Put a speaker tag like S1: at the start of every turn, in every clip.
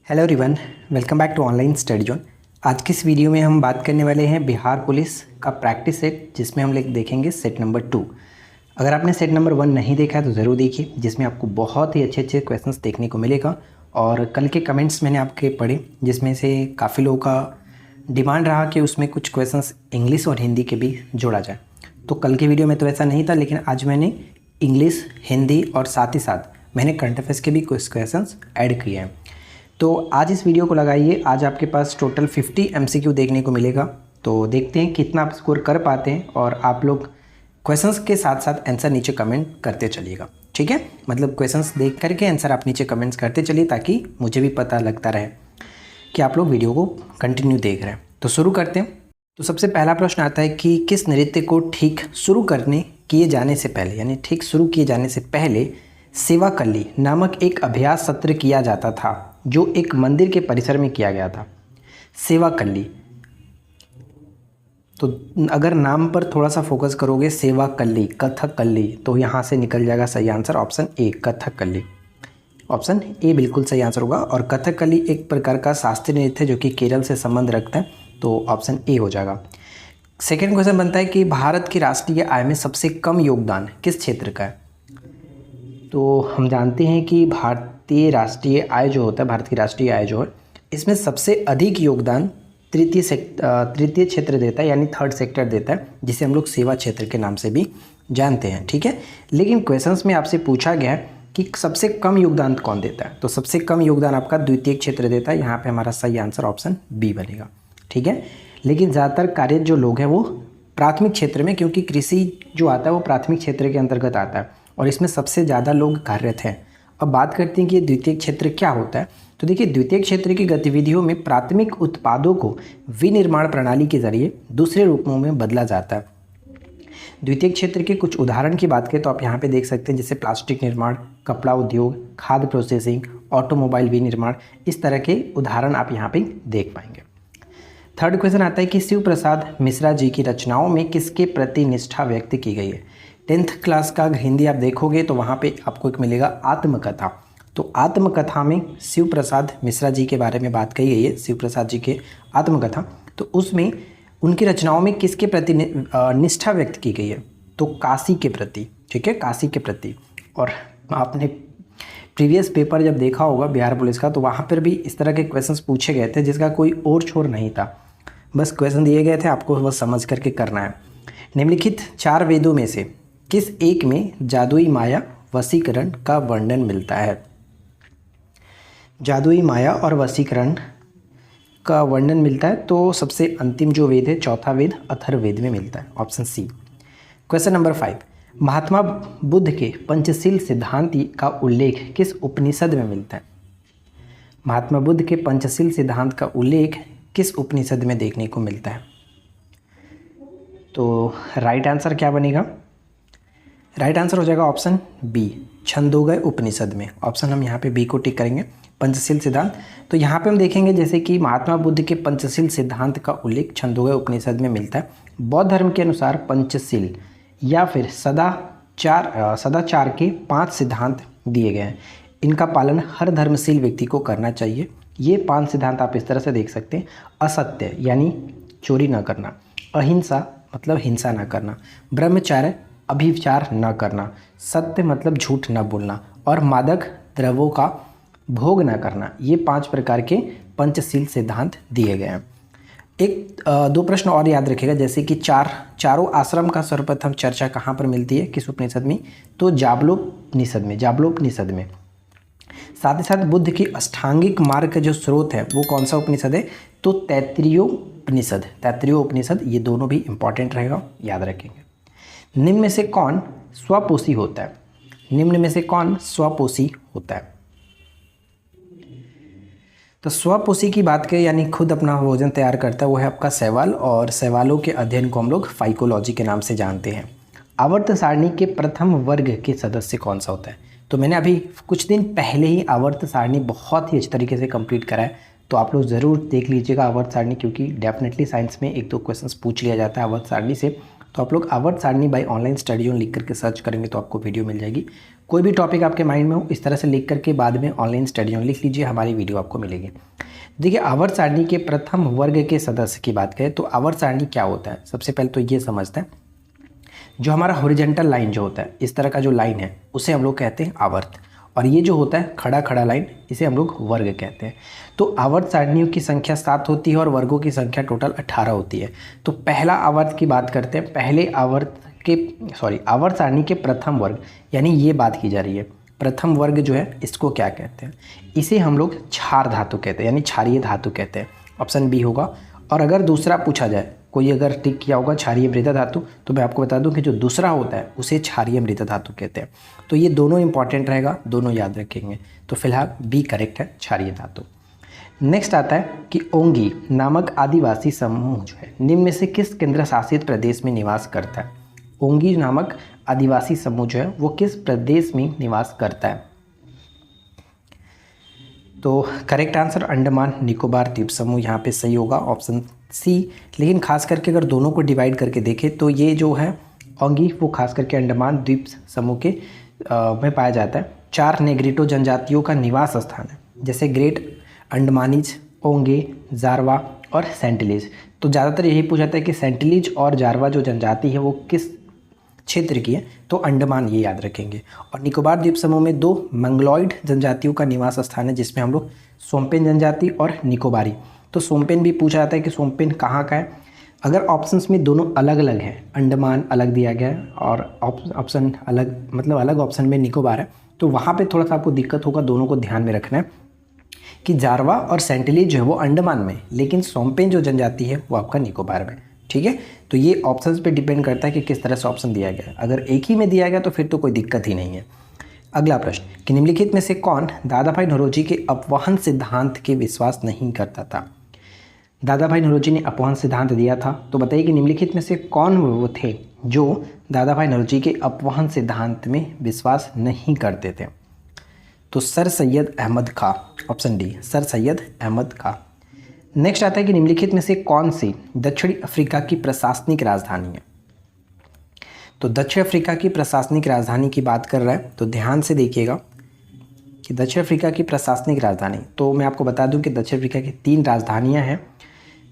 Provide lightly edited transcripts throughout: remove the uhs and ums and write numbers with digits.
S1: Hello everyone, welcome back to online study zone. आज की इस वीडियो में हम बात करने वाले हैं बिहार पुलिस का प्रैक्टिस सेट, जिसमें हम लोग देखेंगे सेट नंबर 2। अगर आपने सेट नंबर 1 नहीं देखा है तो ज़रूर देखिए, जिसमें आपको बहुत ही अच्छे अच्छे क्वेश्चंस देखने को मिलेगा। और कल के कमेंट्स मैंने आपके पढ़े, जिसमें से काफ़ी लोगों का डिमांड रहा कि उसमें कुछ क्वेश्चंस इंग्लिश और हिंदी के भी जोड़ा जाए। तो कल के वीडियो में तो ऐसा नहीं था, लेकिन आज मैंने इंग्लिश, हिंदी और साथ ही साथ मैंने करंट अफेयर्स के भी कुछ क्वेश्चंस ऐड किए हैं। तो आज इस वीडियो को लगाइए। आज आपके पास टोटल 50 MCQ देखने को मिलेगा। तो देखते हैं कितना आप स्कोर कर पाते हैं, और आप लोग क्वेश्चंस के साथ साथ आंसर नीचे कमेंट करते चलिएगा, ठीक है। मतलब क्वेश्चंस देख करके आंसर आप नीचे कमेंट्स करते चलिए, ताकि मुझे भी पता लगता रहे कि आप लोग वीडियो को कंटिन्यू देख रहे हैं। तो शुरू करते हैं। तो सबसे पहला प्रश्न आता है कि किस नृत्य को ठीक शुरू किए जाने से पहले, यानी ठीक शुरू किए जाने से पहले सेवा कल्ली नामक एक अभ्यास सत्र किया जाता था, जो एक मंदिर के परिसर में किया गया था। सेवा कल्ली, तो अगर नाम पर थोड़ा सा फोकस करोगे, सेवा कल्ली, कथक कल्ली, तो यहाँ से निकल जाएगा सही आंसर ऑप्शन ए, कथक कल्ली। ऑप्शन ए बिल्कुल सही आंसर होगा। और कथक कल्ली एक प्रकार का शास्त्रीय नृत्य है जो कि केरल से संबंध रखता है, तो ऑप्शन ए हो जाएगा। सेकेंड क्वेश्चन बनता है कि भारत की राष्ट्रीय आय में सबसे कम योगदान किस क्षेत्र का है। तो हम जानते हैं कि भारतीय राष्ट्रीय आय जो होता है, भारत की राष्ट्रीय आय जो है, इसमें सबसे अधिक योगदान तृतीय क्षेत्र देता है, यानी थर्ड सेक्टर देता है, जिसे हम लोग सेवा क्षेत्र के नाम से भी जानते हैं, ठीक है। लेकिन क्वेश्चंस में आपसे पूछा गया है कि सबसे कम योगदान कौन देता है, तो सबसे कम योगदान आपका द्वितीय क्षेत्र देता है। यहाँ पे हमारा सही आंसर ऑप्शन बी बनेगा, ठीक है। लेकिन ज़्यादातर कार्य जो लोग हैं वो प्राथमिक क्षेत्र में, क्योंकि कृषि जो आता है वो प्राथमिक क्षेत्र के अंतर्गत आता है, और इसमें सबसे ज़्यादा लोग कार्यरत हैं। अब बात करते हैं कि द्वितीय क्षेत्र क्या होता है। तो देखिए, द्वितीय क्षेत्र की गतिविधियों में प्राथमिक उत्पादों को विनिर्माण प्रणाली के जरिए दूसरे रूपों में बदला जाता है। द्वितीय क्षेत्र के कुछ उदाहरण की बात करें तो आप यहाँ पे देख सकते हैं, जैसे प्लास्टिक निर्माण, कपड़ा उद्योग, खाद्य प्रोसेसिंग, ऑटोमोबाइल विनिर्माण, इस तरह के उदाहरण आप यहाँ पे देख पाएंगे। थर्ड क्वेश्चन आता है कि शिव प्रसाद मिश्रा जी की रचनाओं में किसके प्रति निष्ठा व्यक्त की गई है। 10th क्लास का हिंदी आप देखोगे तो वहाँ पे आपको एक मिलेगा आत्मकथा। तो आत्मकथा में शिव प्रसाद मिश्रा जी के बारे में बात कही गई है, शिव प्रसाद जी के आत्मकथा। तो उसमें उनकी रचनाओं में किसके प्रति निष्ठा व्यक्त की गई है, तो काशी के प्रति, ठीक है, काशी के प्रति। और आपने प्रीवियस पेपर जब देखा होगा बिहार पुलिस का, तो वहाँ पर भी इस तरह के क्वेश्चंस पूछे गए थे, जिसका कोई और छोर नहीं था, बस क्वेश्चन दिए गए थे, आपको बस समझ करके करना है। निम्नलिखित 4 वेदों में से किस एक में जादुई माया वशीकरण का वर्णन मिलता है। जादुई माया और वशीकरण का वर्णन मिलता है, तो सबसे अंतिम जो वेद है, चौथा वेद अथर्ववेद में मिलता है, option C. Question number 5, Mahatma Buddha के पंचशील सिद्धांत का उल्लेख किस उपनिषद में मिलता है। महात्मा बुद्ध के पंचशील सिद्धांत का उल्लेख किस उपनिषद में देखने को मिलता है। तो राइट आंसर क्या बनेगा, राइट आंसर हो जाएगा ऑप्शन बी, छंदोगय उपनिषद में। ऑप्शन हम यहाँ पे बी को टिक करेंगे, पंचशील सिद्धांत। तो यहाँ पे हम देखेंगे जैसे कि महात्मा बुद्ध के पंचशील सिद्धांत का उल्लेख छंदोगय उपनिषद में मिलता है। बौद्ध धर्म के अनुसार पंचशील या फिर सदाचार के 5 सिद्धांत दिए गए हैं। इनका पालन हर धर्मशील व्यक्ति को करना चाहिए। ये 5 सिद्धांत आप इस तरह से देख सकते हैं। असत्य यानी चोरी न करना, अहिंसा मतलब हिंसा न करना, ब्रह्मचर्य अभिचार न करना, सत्य मतलब झूठ न बोलना, और मादक द्रव्यों का भोग न करना। ये 5 प्रकार के पंचशील सिद्धांत दिए गए हैं। एक 2 प्रश्न और याद रखिएगा, जैसे कि चारों आश्रम का सर्वप्रथम चर्चा कहाँ पर मिलती है, किस उपनिषद में, तो जाबलोपनिषद में। साथ ही साथ बुद्ध की अष्टांगिक मार्ग का जो स्रोत है वो कौन सा उपनिषद है, तो तैत्तिरीय उपनिषद। ये दोनों भी इंपॉर्टेंट रहेगा, याद रखेंगे। निम्न में से कौन स्वपोषी होता है। निम्न में से कौन स्वपोषी होता है। तो स्वपोषी की बात करें, यानी खुद अपना भोजन तैयार करता है, वो है आपका शैवाल, और शैवालों के अध्ययन को हम लोग फाइकोलॉजी के नाम से जानते हैं। आवर्त सारणी के प्रथम वर्ग के सदस्य कौन सा होता है। तो मैंने अभी कुछ दिन पहले ही आवर्त सारणी बहुत ही अच्छे तरीके से कंप्लीट करा है, तो आप लोग ज़रूर देख लीजिएगा आवर्त सारणी, क्योंकि डेफिनेटली साइंस में 1-2 क्वेश्चंस पूछ लिया जाता है आवर्त सारणी से। तो आप लोग आवर्त सारणी बाय ऑनलाइन स्टडी जोन लिख करके सर्च करेंगे तो आपको वीडियो मिल जाएगी। कोई भी टॉपिक आपके माइंड में हो इस तरह से लिख करके बाद में ऑनलाइन स्टडी में लिख लीजिए, हमारी वीडियो आपको मिलेगी। देखिए आवर्त सारणी के प्रथम वर्ग के सदस्य की बात करें तो आवर्त सारणी क्या होता है, सबसे पहले तो ये समझते हैं। जो हमारा हॉरिजॉन्टल लाइन जो होता है, इस तरह का जो लाइन है उसे हम लोग कहते हैं आवर्त, और ये जो होता है खड़ा खड़ा लाइन इसे हम लोग वर्ग कहते हैं। तो आवर्त सारणियों की संख्या 7 होती है और वर्गों की संख्या टोटल 18 होती है। तो पहला आवर्त की बात करते हैं, पहले आवर्त सारणी के प्रथम वर्ग, यानी ये बात की जा रही है प्रथम वर्ग जो है इसको क्या कहते हैं, इसे हम लोग क्षार धातु कहते हैं, यानी क्षारीय धातु कहते हैं। ऑप्शन बी होगा। और अगर दूसरा पूछा जाए, कोई अगर टिक किया होगा क्षारीय मृदा धातु, तो मैं आपको बता दूं कि जो दूसरा होता है उसे क्षारीय मृदा धातु कहते हैं। तो ये दोनों इंपॉर्टेंट रहेगा, दोनों याद रखेंगे। तो फिलहाल बी करेक्ट है, क्षारीय धातु। नेक्स्ट आता है कि ओंगी नामक आदिवासी समूह जो है निम्न में से किस केंद्र शासित प्रदेश में निवास करता है। ओंगी नामक आदिवासी समूह जो है वो किस प्रदेश में निवास करता है। तो करेक्ट आंसर अंडमान निकोबार द्वीप समूह यहाँ पे सही होगा, ऑप्शन सी। लेकिन खास करके अगर दोनों को डिवाइड करके देखें तो ये जो है ओंगी वो खास करके अंडमान द्वीप समूह के में पाया जाता है। 4 नेग्रिटो जनजातियों का निवास स्थान है, जैसे ग्रेट अंडमानीज, ओंगे, जारवा और सेंटिलीज। तो ज़्यादातर यही पूछा जाता है कि सेंटिलीज और जारवा जो जनजाति है वो किस क्षेत्र की है, तो अंडमान, ये याद रखेंगे। और निकोबार द्वीप समूह में 2 मंगलोइड जनजातियों का निवास स्थान है, जिसमें हम लोग सोम्पेन जनजाति और निकोबारी। तो सोम्पेन भी पूछा जाता है कि सोम्पेन कहाँ का है। अगर ऑप्शंस में दोनों अलग अलग हैं, अंडमान अलग दिया गया है और ऑप्शन अलग, मतलब अलग ऑप्शन में निकोबार है, तो वहाँ पे थोड़ा सा आपको दिक्कत होगा। दोनों को ध्यान में रखना है कि जारवा और सेंटिलीज जो है वो अंडमान में, लेकिन सोम्पेन जो जनजाति है वो आपका निकोबार में। ठीक है, तो ये ऑप्शंस पे डिपेंड करता है कि किस तरह से ऑप्शन दिया गया है। अगर एक ही में दिया गया तो फिर तो कोई दिक्कत ही नहीं है। अगला प्रश्न कि निम्नलिखित में से कौन दादा भाई नौरोजी के अपवहन सिद्धांत के विश्वास नहीं करता था। दादा भाई नौरोजी ने अपवहन सिद्धांत दिया था, तो बताइए कि निम्नलिखित में से कौन वो थे जो दादा भाई नौरोजी के अपवहन सिद्धांत में विश्वास नहीं करते थे। तो sir Syed Ahmad Khan, option D, sir Syed Ahmad Khan. Next आता है कि निम्नलिखित में से कौन सी दक्षिणी अफ्रीका की प्रशासनिक राजधानी है। तो दक्षिण अफ्रीका की प्रशासनिक राजधानी की बात कर रहा है, तो ध्यान से देखिएगा कि दक्षिण अफ्रीका की प्रशासनिक राजधानी, तो मैं आपको बता दूं कि दक्षिण अफ्रीका की 3 राजधानियां हैं।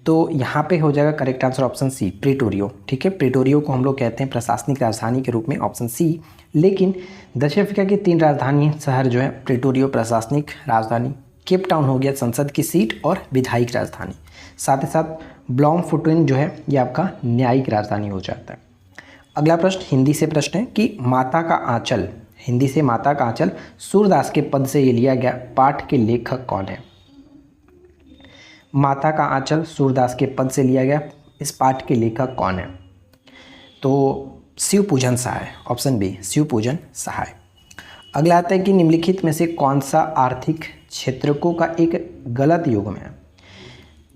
S1: तो यहाँ पे हो जाएगा करेक्ट आंसर ऑप्शन सी, प्रिटोरियो। ठीक है, प्रिटोरियो को हम लोग कहते हैं प्रशासनिक राजधानी के रूप में, ऑप्शन सी। लेकिन दक्षिण अफ्रीका की 3 राजधानी शहर जो है, प्रिटोरियो प्रशासनिक राजधानी, केप टाउन हो गया संसद की सीट और विधायिक राजधानी, साथ ही साथ ब्लॉमफोटेन जो है ये आपका न्यायिक राजधानी हो जाता है। अगला प्रश्न हिंदी से प्रश्न है कि माता का आंचल, हिंदी से माता का आंचल सूरदास के पद से ये लिया गया पाठ के लेखक कौन है। माता का आंचल सूरदास के पद से लिया गया, इस पाठ के लेखक कौन है। तो शिवपूजन सहाय, ऑप्शन बी, शिवपूजन सहाय। अगला आता है कि निम्नलिखित में से कौन सा आर्थिक क्षेत्रकों का एक गलत युग्म है।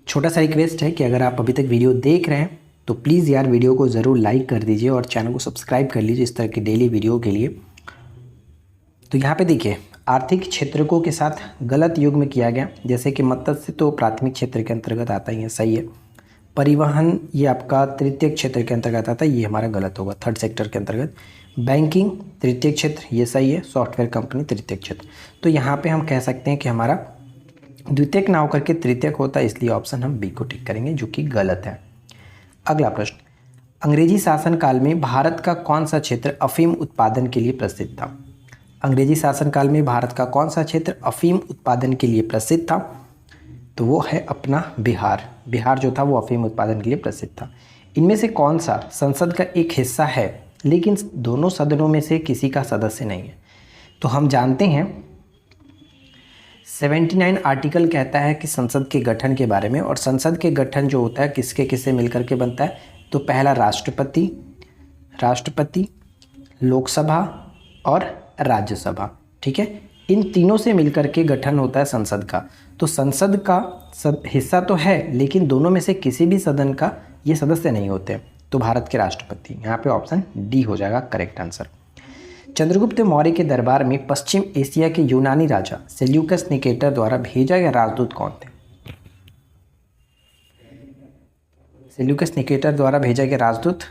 S1: छोटा सा रिक्वेस्ट है कि अगर आप अभी तक वीडियो देख रहे हैं तो प्लीज़ यार वीडियो को ज़रूर लाइक कर दीजिए और चैनल को सब्सक्राइब कर लीजिए इस तरह की डेली वीडियो के लिए। तो यहाँ पे देखिए आर्थिक क्षेत्रकों के साथ गलत युग्म किया गया, जैसे कि मत्स्य तो प्राथमिक क्षेत्र के अंतर्गत आता ही है, सही है। परिवहन ये आपका तृतीय क्षेत्र के अंतर्गत आता है, ये हमारा गलत होगा, थर्ड सेक्टर के अंतर्गत। बैंकिंग तृतीय क्षेत्र, ये सही है। सॉफ्टवेयर कंपनी तृतीय क्षेत्र। तो यहाँ पे हम कह सकते हैं कि हमारा द्वितीयक ना होकर के तृतीयक होता है, इसलिए ऑप्शन हम बी को टिक करेंगे, जो कि गलत है। अगला प्रश्न, अंग्रेजी शासनकाल में भारत का कौन सा क्षेत्र अफीम उत्पादन के लिए प्रसिद्ध था। अंग्रेजी शासनकाल में भारत का कौन सा क्षेत्र अफीम उत्पादन के लिए प्रसिद्ध था, तो वो है अपना बिहार। बिहार जो था वो अफीम उत्पादन के लिए प्रसिद्ध था। इनमें से कौन सा संसद का एक हिस्सा है लेकिन दोनों सदनों में से किसी का सदस्य नहीं है। तो हम जानते हैं 79 आर्टिकल कहता है कि संसद के गठन के बारे में, और संसद के गठन जो होता है किसके किससे मिलकर के बनता है, तो पहला राष्ट्रपति, लोकसभा और राज्यसभा। ठीक है, इन तीनों से मिलकर के गठन होता है संसद का। तो संसद का हिस्सा तो है लेकिन दोनों में से किसी भी सदन का ये सदस्य नहीं होते, तो भारत के राष्ट्रपति। यहाँ पे ऑप्शन डी हो जाएगा करेक्ट आंसर। चंद्रगुप्त मौर्य के दरबार में पश्चिम एशिया के यूनानी राजा सेल्यूकस निकेटर द्वारा भेजा गया राजदूत कौन थे। सेल्यूकस निकेटर द्वारा भेजा गया राजदूत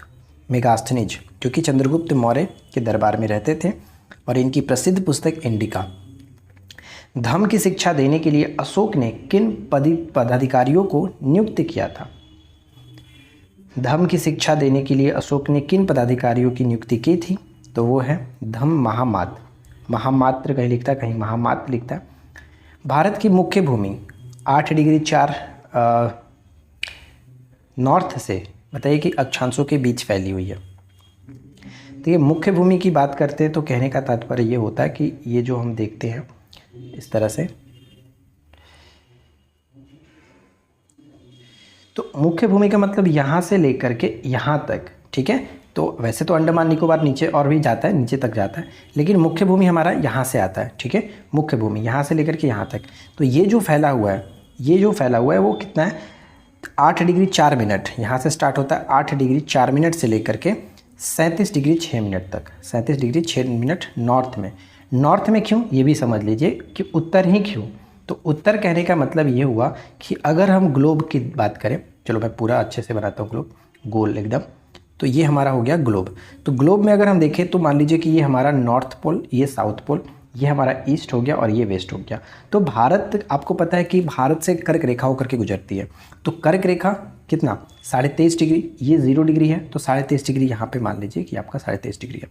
S1: मेगास्थनीज, जो कि चंद्रगुप्त मौर्य के दरबार में रहते थे, और इनकी प्रसिद्ध पुस्तक इंडिका। धम्म की शिक्षा देने के लिए अशोक ने किन पदाधिकारियों को नियुक्त किया था? धम्म की शिक्षा देने के लिए अशोक ने किन पदाधिकारियों की नियुक्ति की थी? तो वो है धम्म महामात्र। महामात्र कहीं लिखता है, कहीं महामात्र लिखता है। भारत की मुख्य भूमि 8 डिग्री 4 नॉर्थ से बताइए कि अक्षांशों के बीच फैली हुई है। तो ये मुख्य भूमि की बात करते हैं तो कहने का तात्पर्य ये होता है कि ये जो हम देखते हैं इस तरह से, तो मुख्य भूमि का मतलब यहाँ से लेकर के यहाँ तक, ठीक है। तो वैसे तो अंडमान निकोबार नीचे और भी जाता है, नीचे तक जाता है, लेकिन मुख्य भूमि हमारा यहाँ से आता है, ठीक है। मुख्य भूमि यहाँ से लेकर के यहाँ तक, तो ये जो फैला हुआ है वो कितना है? 8 डिग्री 4 मिनट यहाँ से स्टार्ट होता है, 8 डिग्री 4 मिनट से लेकर के 37 डिग्री 6 मिनट तक, 37 डिग्री 6 मिनट नॉर्थ में। नॉर्थ में क्यों, ये भी समझ लीजिए कि उत्तर ही क्यों। तो उत्तर कहने का मतलब ये हुआ कि अगर हम ग्लोब की बात करें, चलो मैं पूरा अच्छे से बनाता हूँ ग्लोब, गोल एकदम। तो ये हमारा हो गया ग्लोब। तो ग्लोब में अगर हम देखें तो मान लीजिए कि ये हमारा नॉर्थ पोल, ये साउथ पोल, ये हमारा ईस्ट हो गया और ये वेस्ट हो गया। तो भारत, आपको पता है कि भारत से कर्क रेखा होकर के गुजरती है। तो कर्क रेखा कितना? 23.5 डिग्री, ये 0 डिग्री है, तो 23.5 डिग्री यहाँ पे मान लीजिए कि आपका 23.5 डिग्री है,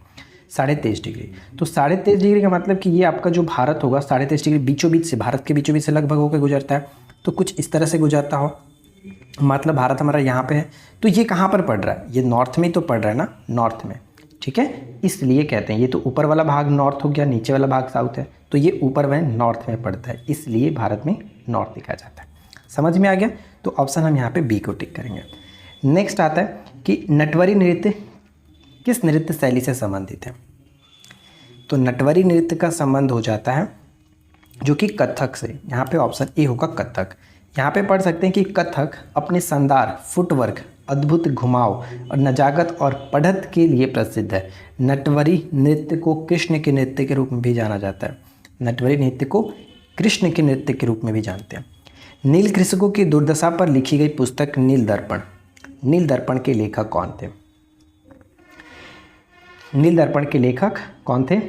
S1: 23.5 डिग्री। तो 23.5 डिग्री का मतलब कि ये आपका जो भारत होगा 23.5 डिग्री बीचों बीच से, भारत के बीचों बीच से लगभग होकर गुजरता है। तो कुछ इस तरह से गुजरता हो, मतलब भारत हमारा यहाँ पे है। तो ये कहाँ पर पड़ रहा है? ये नॉर्थ में ही तो पड़ रहा है ना, नॉर्थ में, ठीक है। इसलिए कहते हैं, ये तो ऊपर वाला भाग नॉर्थ हो गया, नीचे वाला भाग साउथ है, तो ये ऊपर में नॉर्थ में पड़ता है, इसलिए भारत में नॉर्थ लिखा जाता है। समझ में आ गया? तो ऑप्शन हम यहाँ पे बी को टिक करेंगे। नेक्स्ट आता है कि नटवरी नृत्य किस नृत्य शैली से संबंधित है? तो नटवरी नृत्य का संबंध हो जाता है जो कि कथक से। यहाँ पे ऑप्शन ए होगा कथक। यहाँ पे पढ़ सकते हैं कि कथक अपने शानदार फुटवर्क, अद्भुत घुमाव और नजाकत और बढ़त के लिए प्रसिद्ध है। नटवरी नृत्य को कृष्ण के नृत्य के रूप में भी जाना जाता है। नटवरी नृत्य को कृष्ण के नृत्य के रूप में भी जानते हैं। नील कृषकों की दुर्दशा पर लिखी गई पुस्तक नील दर्पण, नील दर्पण के लेखक कौन थे? नील दर्पण के लेखक कौन थे?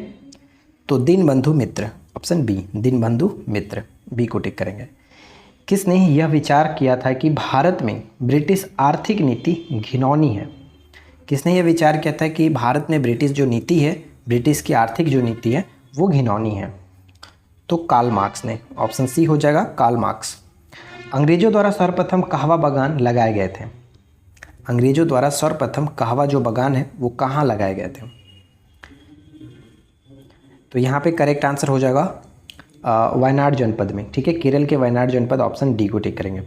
S1: तो दीनबंधु मित्र, ऑप्शन बी, दीनबंधु मित्र, बी को टिक करेंगे। किसने यह विचार किया था कि भारत में ब्रिटिश आर्थिक नीति घिनौनी है? किसने यह विचार किया था कि भारत में ब्रिटिश जो नीति है, ब्रिटिश की आर्थिक जो नीति है वो घिनौनी है? तो कार्ल मार्क्स ने, ऑप्शन सी हो जाएगा, कार्ल मार्क्स। अंग्रेजों द्वारा सर्वप्रथम कहवा बागान लगाए गए थे। अंग्रेजों द्वारा सर्वप्रथम कहवा जो बागान है वो कहाँ लगाए गए थे? तो यहाँ पे करेक्ट आंसर हो जाएगा वायनाड जनपद में, ठीक है, केरल के वायनाड जनपद, ऑप्शन डी को टिक करेंगे।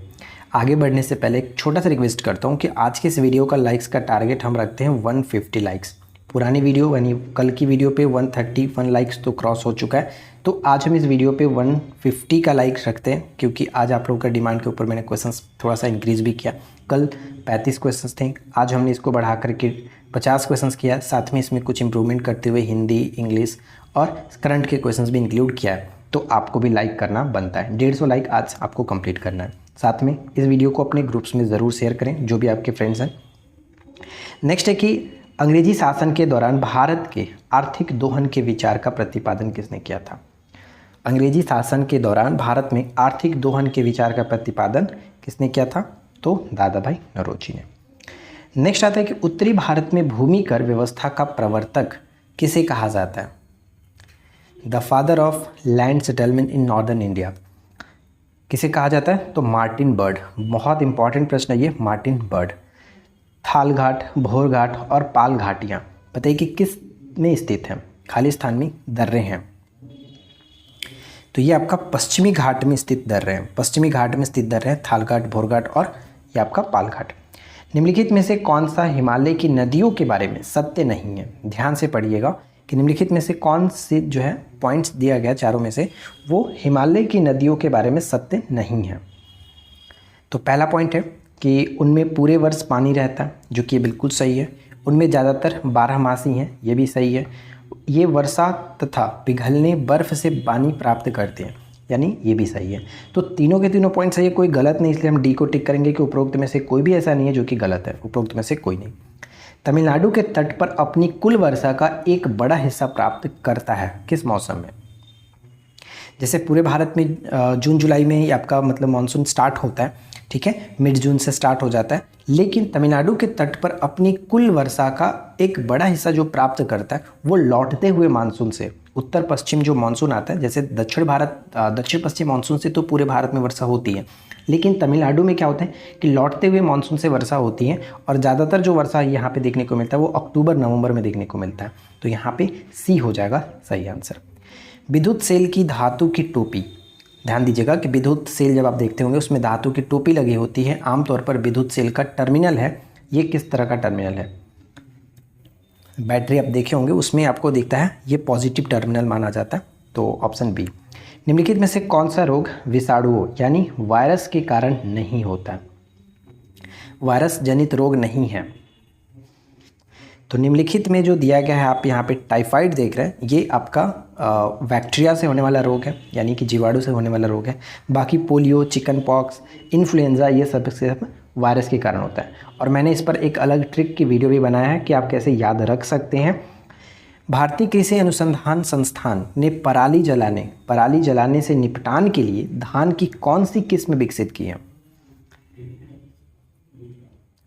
S1: आगे बढ़ने से पहले एक छोटा सा रिक्वेस्ट करता हूँ कि आज के इस वीडियो का लाइक्स का टारगेट हम रखते हैं 150 लाइक्स। पुरानी वीडियो यानी कल की वीडियो पे 131 लाइक्स तो क्रॉस हो चुका है, तो आज हम इस वीडियो पे 150 का लाइक्स रखते हैं, क्योंकि आज आप लोगों का डिमांड के ऊपर मैंने क्वेश्चंस थोड़ा सा इंक्रीज़ भी किया। कल 35 क्वेश्चंस थे, आज हमने इसको बढ़ा करके 50 क्वेश्चंस किया, साथ में इसमें कुछ इंप्रूवमेंट करते हुए हिंदी, इंग्लिश और करंट के क्वेश्चंस भी इंक्लूड किया है। तो आपको भी लाइक करना बनता है, 150 लाइक आज आपको कंप्लीट करना है। साथ में इस वीडियो को अपने ग्रुप्स में ज़रूर शेयर करें, जो भी आपके फ्रेंड्स हैं। नेक्स्ट है कि अंग्रेजी शासन के दौरान भारत के आर्थिक दोहन के विचार का प्रतिपादन किसने किया था? अंग्रेजी शासन के दौरान भारत में आर्थिक दोहन के विचार का प्रतिपादन किसने किया था? तो दादा भाई नौरोजी ने। नेक्स्ट आता है कि उत्तरी भारत में भूमि कर व्यवस्था का प्रवर्तक किसे कहा जाता है? The father of land settlement in northern India किसे कहा जाता है? तो मार्टिन बर्ड। बहुत इंपॉर्टेंट प्रश्न है ये, मार्टिन बर्ड। थाल घाट, भोर घाट और पाल घाटियाँ बताइए कि किस में स्थित हैं? खालिस्तान में दर्रे हैं, तो ये आपका पश्चिमी घाट में स्थित दर्रे हैं। पश्चिमी घाट में स्थित दर्रे हैं थाल घाट, भोर घाट और ये आपका पाल घाट। निम्नलिखित में से कौन सा हिमालय की नदियों के बारे में सत्य नहीं है? ध्यान से पढ़िएगा कि निम्नलिखित में से कौन से जो है पॉइंट्स दिया गया चारों में से वो हिमालय की नदियों के बारे में सत्य नहीं है। तो पहला पॉइंट है कि उनमें पूरे वर्ष पानी रहता है, जो कि बिल्कुल सही है। उनमें ज़्यादातर 12 मासी हैं, ये भी सही है। ये वर्षा तथा पिघलने बर्फ़ से पानी प्राप्त करते हैं, यानी ये भी सही है। तो तीनों के तीनों पॉइंट सही है, कोई गलत नहीं, इसलिए हम डी को टिक करेंगे कि उपरोक्त में से कोई भी ऐसा नहीं है जो कि गलत है, उपरोक्त में से कोई नहीं। तमिलनाडु के तट पर अपनी कुल वर्षा का एक बड़ा हिस्सा प्राप्त करता है किस मौसम में? जैसे पूरे भारत में जून जुलाई में ही आपका मतलब मानसून स्टार्ट होता है, ठीक है, मिड जून से स्टार्ट हो जाता है, लेकिन तमिलनाडु के तट पर अपनी कुल वर्षा का एक बड़ा हिस्सा जो प्राप्त करता है वो लौटते हुए मानसून से। उत्तर पश्चिम जो मानसून आता है, जैसे दक्षिण पश्चिम मानसून से तो पूरे भारत में वर्षा होती है, लेकिन तमिलनाडु में क्या होता है कि लौटते हुए मानसून से वर्षा होती है, और ज़्यादातर जो वर्षा यहाँ पे देखने को मिलता है वो अक्टूबर नवंबर में देखने को मिलता है। तो यहाँ पे सी हो जाएगा सही आंसर। विद्युत सेल की धातु की टोपी, ध्यान दीजिएगा कि विद्युत सेल जब आप देखते होंगे उसमें धातु की टोपी लगी होती है। आमतौर पर विद्युत सेल का टर्मिनल है, ये किस तरह का टर्मिनल है? बैटरी आप देखे होंगे उसमें आपको दिखता है ये पॉजिटिव टर्मिनल माना जाता है, तो ऑप्शन बी। निम्नलिखित में से कौन सा रोग विषाणुओं यानी वायरस के कारण नहीं होता है? वायरस जनित रोग नहीं है। तो निम्नलिखित में जो दिया गया है, आप यहाँ पे टाइफाइड देख रहे हैं, ये आपका बैक्टीरिया से होने वाला रोग है, यानी कि जीवाणु से होने वाला रोग है। बाकी पोलियो, चिकन पॉक्स, इन्फ्लुएंजा, ये सब वायरस के कारण होता है। और मैंने इस पर एक अलग ट्रिक की वीडियो भी बनाया है कि आप कैसे याद रख सकते हैं। भारतीय कृषि अनुसंधान संस्थान ने पराली जलाने से निपटान के लिए धान की कौन सी किस्म विकसित की है?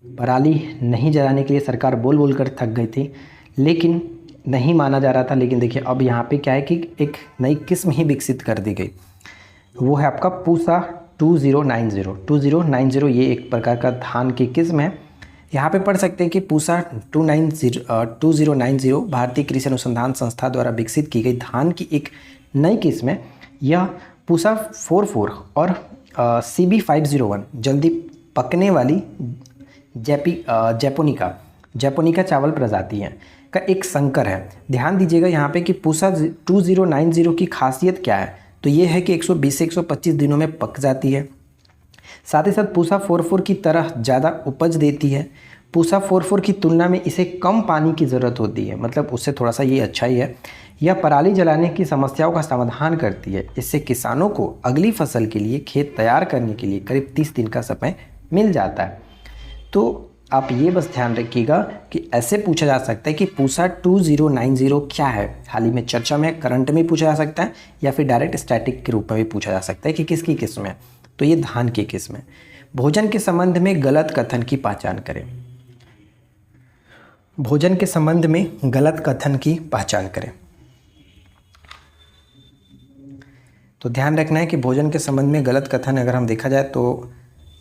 S1: पराली नहीं जलाने के लिए सरकार बोल बोल कर थक गई थी, लेकिन नहीं माना जा रहा था। लेकिन देखिए अब यहाँ पे क्या है कि एक नई किस्म ही विकसित कर दी गई, वो है आपका पूसा 2090। ये एक प्रकार का धान की किस्म है। यहाँ पे पढ़ सकते हैं कि पूसा 2090 भारतीय कृषि अनुसंधान संस्था द्वारा विकसित की गई धान की एक नई किस्म है। यह पूसा 44 और CB 501 जल्दी पकने वाली जैपोनिका चावल प्रजाति है का एक संकर है। ध्यान दीजिएगा यहाँ पे कि पूसा 2090 की खासियत क्या है, तो ये है कि 120 से 125 दिनों में पक जाती है। साथ ही साथ पूसा 44 की तरह ज़्यादा उपज देती है। पूसा 44 की तुलना में इसे कम पानी की ज़रूरत होती है, मतलब उससे थोड़ा सा ये अच्छा ही है। यह पराली जलाने की समस्याओं का समाधान करती है। इससे किसानों को अगली फसल के लिए खेत तैयार करने के लिए करीब 30 दिन का समय मिल जाता है। तो आप ये बस ध्यान रखिएगा कि ऐसे पूछा जा सकता है कि पूसा 2090 क्या है। हाल ही में चर्चा में करंट में पूछा जा सकता है, या फिर डायरेक्ट स्टैटिक के रूप में भी पूछा जा सकता है कि किसकी किस्म है। तो ये धान की किस्म है। भोजन के संबंध में गलत कथन की पहचान करें। भोजन के संबंध में गलत कथन की पहचान करें। तो ध्यान रखना है कि भोजन के संबंध में गलत कथन अगर हम देखा जाए तो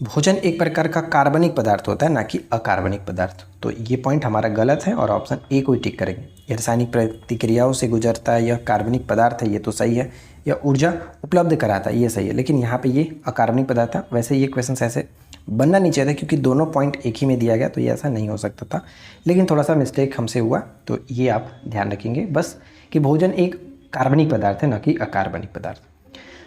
S1: भोजन एक प्रकार का कार्बनिक पदार्थ होता है, ना कि अकार्बनिक पदार्थ। तो ये पॉइंट हमारा गलत है और ऑप्शन ए को ही टिक करेंगे। यह रासायनिक प्रतिक्रियाओं से गुजरता है, यह कार्बनिक पदार्थ है, ये तो सही है। यह ऊर्जा उपलब्ध कराता है, ये सही है। लेकिन यहाँ पे ये अकार्बनिक पदार्थ है। वैसे ये क्वेश्चन ऐसे बनना नहीं चाहिए था, क्योंकि दोनों पॉइंट एक ही में दिया गया, तो ये ऐसा नहीं हो सकता था। लेकिन थोड़ा सा मिस्टेक हमसे हुआ, तो ये आप ध्यान रखेंगे बस कि भोजन एक कार्बनिक पदार्थ है, न कि अकार्बनिक पदार्थ।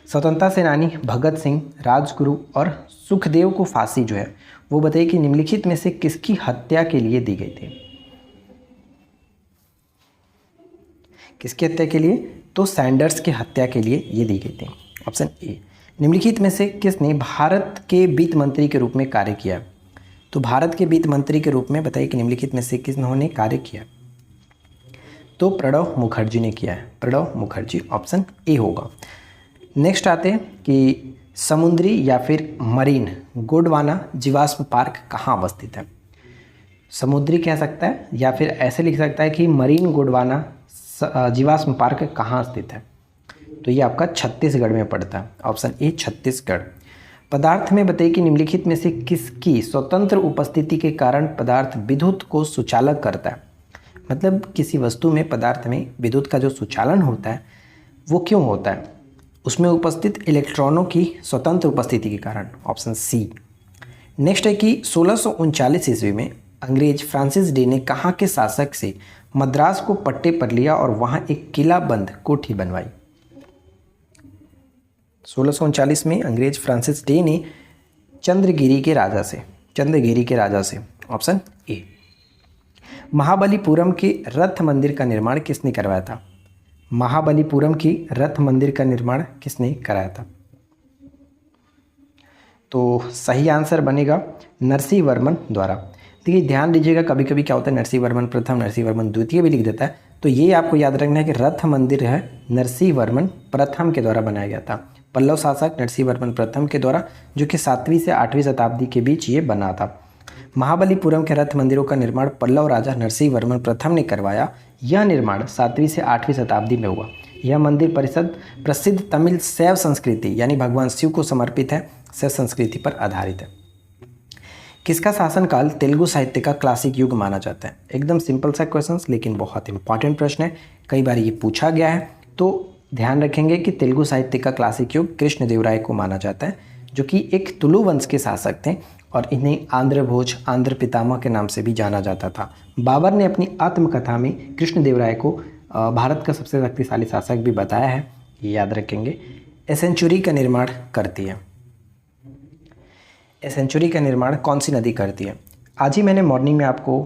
S1: स्वतंत्रता सेनानी भगत सिंह, राजगुरु और सुखदेव को फांसी जो है वो बताइए कि निम्नलिखित में से किसकी हत्या के लिए दी गई थी? किसकी हत्या के लिए? तो सैंडर्स की हत्या के लिए ये दी गई थी, ऑप्शन ए। निम्नलिखित में से किसने भारत के वित्त मंत्री के रूप में कार्य किया? तो भारत के वित्त मंत्री के रूप में बताइए कि निम्नलिखित में से किसने कार्य किया? तो प्रणब मुखर्जी ने किया है। प्रणब मुखर्जी, ऑप्शन ए होगा। नेक्स्ट आते हैं कि समुद्री या फिर मरीन गोंडवाना जीवाश्म पार्क कहाँ अवस्थित है? समुद्री कह सकता है या फिर ऐसे लिख सकता है कि मरीन गोंडवाना जीवाश्म पार्क कहाँ स्थित है? तो ये आपका छत्तीसगढ़ में पड़ता है, ऑप्शन ए छत्तीसगढ़। पदार्थ में बताइए कि निम्नलिखित में से किसकी स्वतंत्र उपस्थिति के कारण पदार्थ विद्युत को सुचालक करता है? मतलब किसी वस्तु में, पदार्थ में विद्युत का जो सुचालन होता है वो क्यों होता है? उसमें उपस्थित इलेक्ट्रॉनों की स्वतंत्र उपस्थिति के कारण, ऑप्शन सी। नेक्स्ट है कि 1639 ईस्वी में अंग्रेज फ्रांसिस डे ने कहाँ के शासक से मद्रास को पट्टे पर लिया और वहाँ एक किलाबंद कोठी बनवाई? 1639 में अंग्रेज फ्रांसिस डे ने चंद्रगिरी के राजा से, ऑप्शन ए। महाबलीपुरम के रथ मंदिर का निर्माण किसने करवाया था? महाबलीपुरम की रथ मंदिर का निर्माण किसने कराया था? तो सही आंसर बनेगा नरसिंह वर्मन द्वारा। देखिए ध्यान दीजिएगा, कभी कभी क्या होता है नरसिंह वर्मन प्रथम, नरसिंह वर्मन द्वितीय भी लिख देता है, तो ये आपको याद रखना है कि रथ मंदिर है नरसिंह वर्मन प्रथम के द्वारा बनाया गया था। पल्लव शासक नरसिंह वर्मन प्रथम के द्वारा, जो कि 7वीं से 8वीं शताब्दी के बीच ये बना था। महाबलीपुरम के रथ मंदिरों का निर्माण पल्लव राजा नरसिंह वर्मन प्रथम ने करवाया। यह निर्माण 7वीं से 8वीं शताब्दी में हुआ। यह मंदिर परिषद प्रसिद्ध तमिल शैव संस्कृति यानी भगवान शिव को समर्पित है, शैव संस्कृति पर आधारित है। किसका शासनकाल तेलुगु साहित्य का क्लासिक युग माना जाता है? एकदम सिंपल सा क्वेश्चन, लेकिन बहुत इंपॉर्टेंट प्रश्न है, कई बार ये पूछा गया है। तो ध्यान रखेंगे कि तेलुगु साहित्य का क्लासिक युग कृष्णदेवराय को माना जाता है, जो कि एक तुलु वंश के शासक थे और इन्हें आंध्र भोज, आंध्र पितामह के नाम से भी जाना जाता था। बाबर ने अपनी आत्मकथा में कृष्णदेवराय को भारत का सबसे शक्तिशाली शासक भी बताया है, ये याद रखेंगे। ए सेंचुरी का निर्माण करती है। ए सेंचुरी का निर्माण कौन सी नदी करती है? आज ही मैंने मॉर्निंग में आपको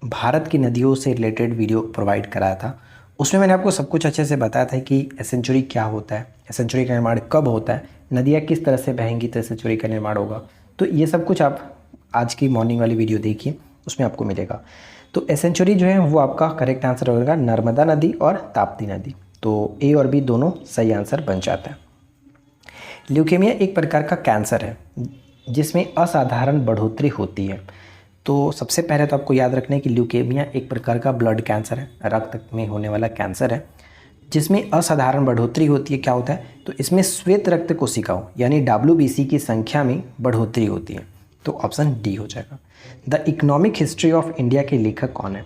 S1: भारत की नदियों से रिलेटेड वीडियो प्रोवाइड कराया था। उसमें मैंने आपको सब कुछ अच्छे से बताया था कि ए सेंचुरी क्या होता है, ए सेंचुरी का निर्माण कब होता है, नदियाँ किस तरह से बहेंगी तो ए सेंचुरी का निर्माण होगा। तो ये सब कुछ आप आज की मॉर्निंग वाली वीडियो देखिए, उसमें आपको मिलेगा। तो ए सेंचुरी जो है वो आपका करेक्ट आंसर होगा नर्मदा नदी और ताप्ती नदी। तो ए और बी दोनों सही आंसर बन जाता है। ल्यूकेमिया एक प्रकार का कैंसर है जिसमें असाधारण बढ़ोतरी होती है। तो सबसे पहले तो आपको याद रखना है कि ल्यूकेमिया एक प्रकार का ब्लड कैंसर है, रक्त में होने वाला कैंसर है, जिसमें असाधारण बढ़ोतरी होती है। क्या होता है? तो इसमें श्वेत रक्त कोशिकाओं यानी WBC की संख्या में बढ़ोतरी होती है। तो ऑप्शन डी हो जाएगा। The economic history of India के लेखक कौन है?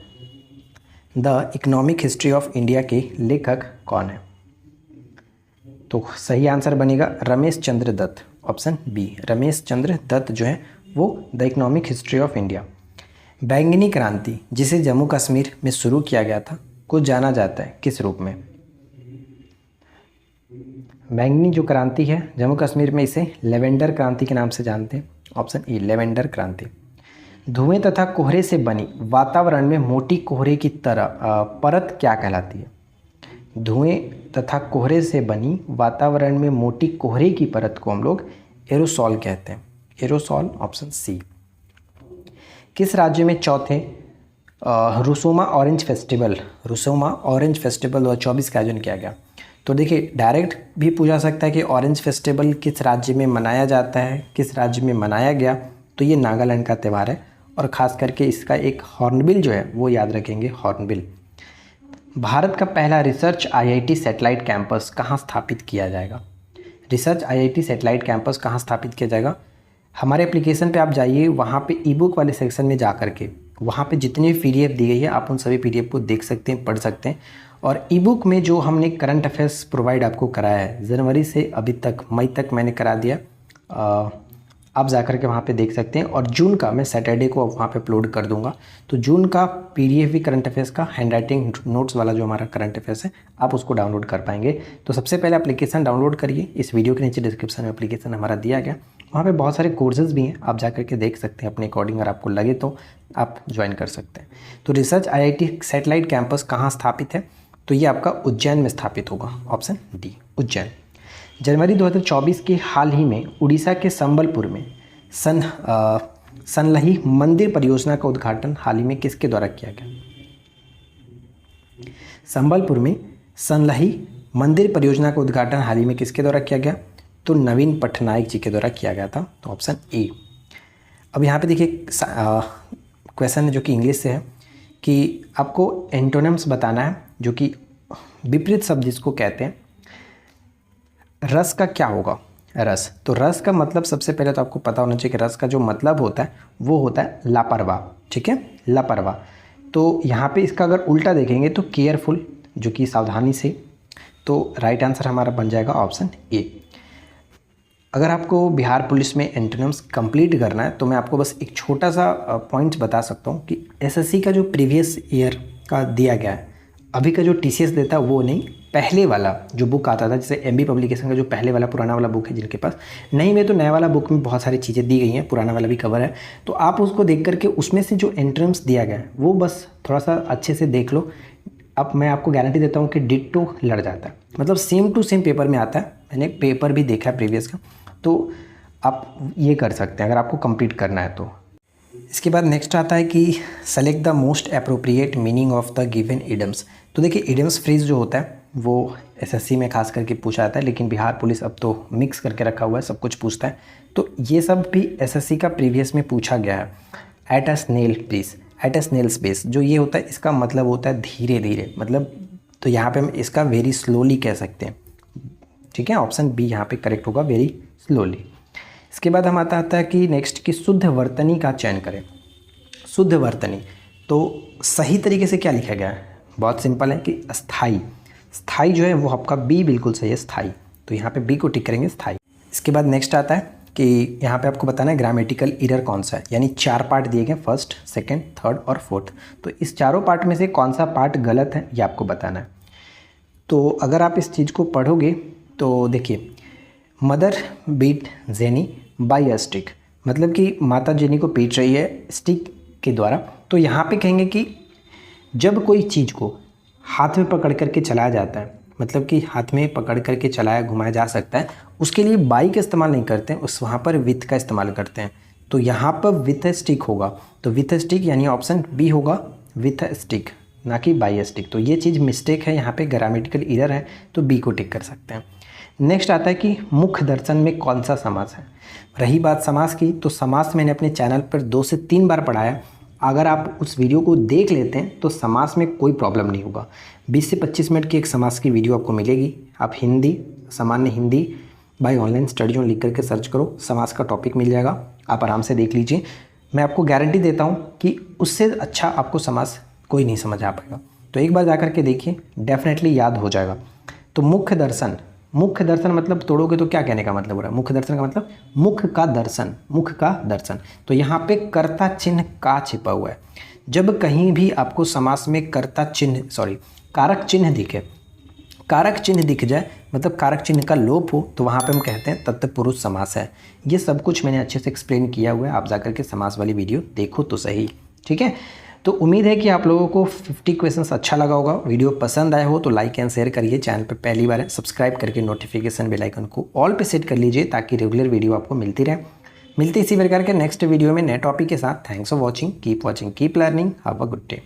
S1: The economic history of India के लेखक कौन है? तो सही आंसर बनेगा रमेश चंद्र दत्त, ऑप्शन बी। रमेश चंद्र दत्त जो है वो the economic history of India. बैंगनी क्रांति जिसे जम्मू कश्मीर में शुरू किया गया था को जाना जाता है किस रूप में? बैंगनी जो क्रांति है जम्मू कश्मीर में, इसे लेवेंडर क्रांति के नाम से जानते हैं, ऑप्शन ए लेवेंडर क्रांति। धुएं तथा कोहरे से बनी वातावरण में मोटी कोहरे की तरह परत क्या कहलाती है? धुएं तथा कोहरे से बनी वातावरण में मोटी कोहरे की परत को हम लोग एरोसॉल कहते हैं, एरोसॉल, ऑप्शन सी। किस राज्य में चौथे रुसोमा ऑरेंज फेस्टिवल 2024 का आयोजन किया गया? तो देखिए डायरेक्ट भी पूछा सकता है कि ऑरेंज फेस्टिवल किस राज्य में मनाया जाता है, किस राज्य में मनाया गया, तो ये नागालैंड का त्यौहार है और ख़ास करके इसका एक हॉर्नबिल जो है वो याद रखेंगे, हॉर्नबिल। भारत का पहला रिसर्च IIT सैटेलाइट कैंपस कहाँ स्थापित किया जाएगा? रिसर्च IIT सैटेलाइट कैंपस कहाँ स्थापित किया जाएगा? हमारे एप्लीकेशन पे आप जाइए, वहाँ पे ई बुक वाले सेक्शन में जा कर के वहाँ पे जितनी भी PDF दी गई है आप उन सभी PDF को देख सकते हैं, पढ़ सकते हैं। और ई बुक में जो हमने करंट अफेयर्स प्रोवाइड आपको कराया है जनवरी से अभी तक मई तक मैंने करा दिया, आप जा कर के वहाँ पे देख सकते हैं। और जून का मैं सैटरडे को वहाँ पे अपलोड कर दूंगा। तो जून का PDF भी करंट अफेयर्स का हैंड राइटिंग नोट्स वाला जो हमारा करंट अफेयर्स है आप उसको डाउनलोड कर पाएंगे। तो सबसे पहले एप्लीकेशन डाउनलोड करिए, इस वीडियो के नीचे डिस्क्रिप्शन में एप्लीकेशन हमारा दिया गया, वहाँ पे बहुत सारे कोर्सेज भी हैं, आप जा कर के देख सकते हैं अपने अकॉर्डिंग, अगर आपको लगे तो आप ज्वाइन कर सकते हैं। तो रिसर्च IIT सैटेलाइट कैंपस कहाँ स्थापित है? तो ये आपका उज्जैन में स्थापित होगा, ऑप्शन डी उज्जैन। जनवरी 2024 के हाल ही में उड़ीसा के संबलपुर में सनलही मंदिर परियोजना का उद्घाटन हाल ही में किसके द्वारा किया गया? संबलपुर में सनलही मंदिर परियोजना का उद्घाटन हाल ही में किसके द्वारा किया गया? तो नवीन पटनायक जी के द्वारा किया गया था, तो ऑप्शन ए। अब यहाँ पे देखिए क्वेश्चन है जो कि इंग्लिश से है कि आपको एंटोनिम्स बताना है, जो कि विपरीत शब्द जिसको कहते हैं। रस का क्या होगा? रस, तो रस का मतलब सबसे पहले तो आपको पता होना चाहिए कि रस का जो मतलब होता है वो होता है लापरवाह, ठीक है, लापरवाह। तो यहाँ पे इसका अगर उल्टा देखेंगे तो केयरफुल, जो कि सावधानी से। तो राइट आंसर हमारा बन जाएगा ऑप्शन ए। अगर आपको बिहार पुलिस में एंटोनिम्स कंप्लीट करना है तो मैं आपको बस एक छोटा सा पॉइंट बता सकता हूँ कि SSC का जो प्रीवियस ईयर का दिया गया है, अभी का जो TCS देता है वो नहीं, पहले वाला जो बुक आता था, जैसे MB पब्लिकेशन का जो पहले वाला पुराना वाला बुक है जिनके पास नहीं में, तो नया वाला बुक में बहुत सारी चीज़ें दी गई हैं, पुराना वाला भी कवर है। तो आप उसको देख करके उसमें से जो एंट्रेंस दिया गया है वो बस थोड़ा सा अच्छे से देख लो। अब मैं आपको गारंटी देता हूँ कि डिट्टो लड़ जाता है, मतलब सेम टू सेम पेपर में आता है। मैंने पेपर भी देखा है प्रीवियस का, तो आप ये कर सकते हैं अगर आपको कंप्लीट करना है तो। इसके बाद नेक्स्ट आता है कि select the most appropriate meaning of the given idioms. तो देखिए इडम्स फ्रेज जो होता है वो एसएससी में खास करके पूछा जाता है, लेकिन बिहार पुलिस अब तो मिक्स करके रखा हुआ है, सब कुछ पूछता है। तो ये सब भी एसएससी का प्रीवियस में पूछा गया है। At a snail pace, at a snail's pace जो ये होता है इसका मतलब होता है धीरे धीरे, मतलब तो यहाँ पे हम इसका वेरी स्लोली कह सकते हैं। ठीक है, ऑप्शन बी यहाँ पे करेक्ट होगा, वेरी स्लोली। इसके बाद हम आता है कि नेक्स्ट कि शुद्ध वर्तनी का चयन करें। शुद्ध वर्तनी तो सही तरीके से क्या लिखा गया है, बहुत सिंपल है कि स्थाई। स्थाई जो है वो आपका बी बिल्कुल सही है, स्थाई। तो यहाँ पे बी को टिक करेंगे, स्थाई। इसके बाद नेक्स्ट आता है कि यहाँ पे आपको बताना है ग्रामेटिकल एरर कौन सा है, यानी 4 पार्ट दिए गए, फर्स्ट, सेकंड, थर्ड और फोर्थ। तो इस चारों पार्ट में से कौन सा पार्ट गलत है ये आपको बताना है। तो अगर आप इस चीज़ को पढ़ोगे तो देखिए, mother beat Jenny by a stick, मतलब कि माता जेनी को पीट रही है स्टिक के द्वारा। तो यहाँ पे कहेंगे कि जब कोई चीज़ को हाथ में पकड़ करके चलाया जाता है, मतलब कि हाथ में पकड़ करके चलाया घुमाया जा सकता है, उसके लिए बाई का इस्तेमाल नहीं करते हैं, उस वहाँ पर विथ का इस्तेमाल करते हैं। तो यहाँ पर विथ स्टिक होगा, तो विथ स्टिक यानी ऑप्शन बी होगा, विथ स्टिक, ना कि बाई स्टिक। तो ये चीज़ मिस्टेक है, यहाँ पे ग्रामेटिकल एरर है, तो बी को टिक कर सकते हैं। नेक्स्ट आता है कि मुख्य दर्शन में कौन सा समास है। रही बात समास की, तो समास मैंने अपने चैनल पर 2 से 3 बार पढ़ाया। अगर आप उस वीडियो को देख लेते हैं तो समास में कोई प्रॉब्लम नहीं होगा। 20 से 25 मिनट की एक समास की वीडियो आपको मिलेगी। आप हिंदी, सामान्य Hindi by online study zone लिख करके सर्च करो, समास का टॉपिक मिल जाएगा, आप आराम से देख लीजिए। मैं आपको गारंटी देता हूँ कि उससे अच्छा आपको समास कोई नहीं समझ आ पाएगा। तो एक बार जा कर के देखिए, डेफिनेटली याद हो जाएगा। तो मुख्य दर्शन, मुख्य दर्शन मतलब तोड़ोगे तो क्या कहने का मतलब हो रहा है, मुख्य दर्शन का मतलब मुख का दर्शन, मुख का दर्शन। तो यहाँ पे कर्ता चिन्ह का छिपा हुआ है। जब कहीं भी आपको समास में कर्ता चिन्ह कारक चिन्ह दिखे, कारक चिन्ह दिख जाए, मतलब कारक चिन्ह का लोप हो, तो वहाँ पे हम कहते हैं तत्पुरुष समास है। ये सब कुछ मैंने अच्छे से एक्सप्लेन किया हुआ है, आप जाकर के समास वाली वीडियो देखो तो सही। ठीक है, तो उम्मीद है कि आप लोगों को 50 क्वेश्चंस अच्छा लगा होगा। वीडियो पसंद आया हो तो लाइक एंड शेयर करिए। चैनल पर पहली बार है, सब्सक्राइब करके नोटिफिकेशन बेल आइकन को ऑल पे सेट कर लीजिए, ताकि रेगुलर वीडियो आपको मिलती रहे। मिलते इसी प्रकार के नेक्स्ट वीडियो में नए टॉपिक के साथ। Thanks for watching, keep learning, have a good day.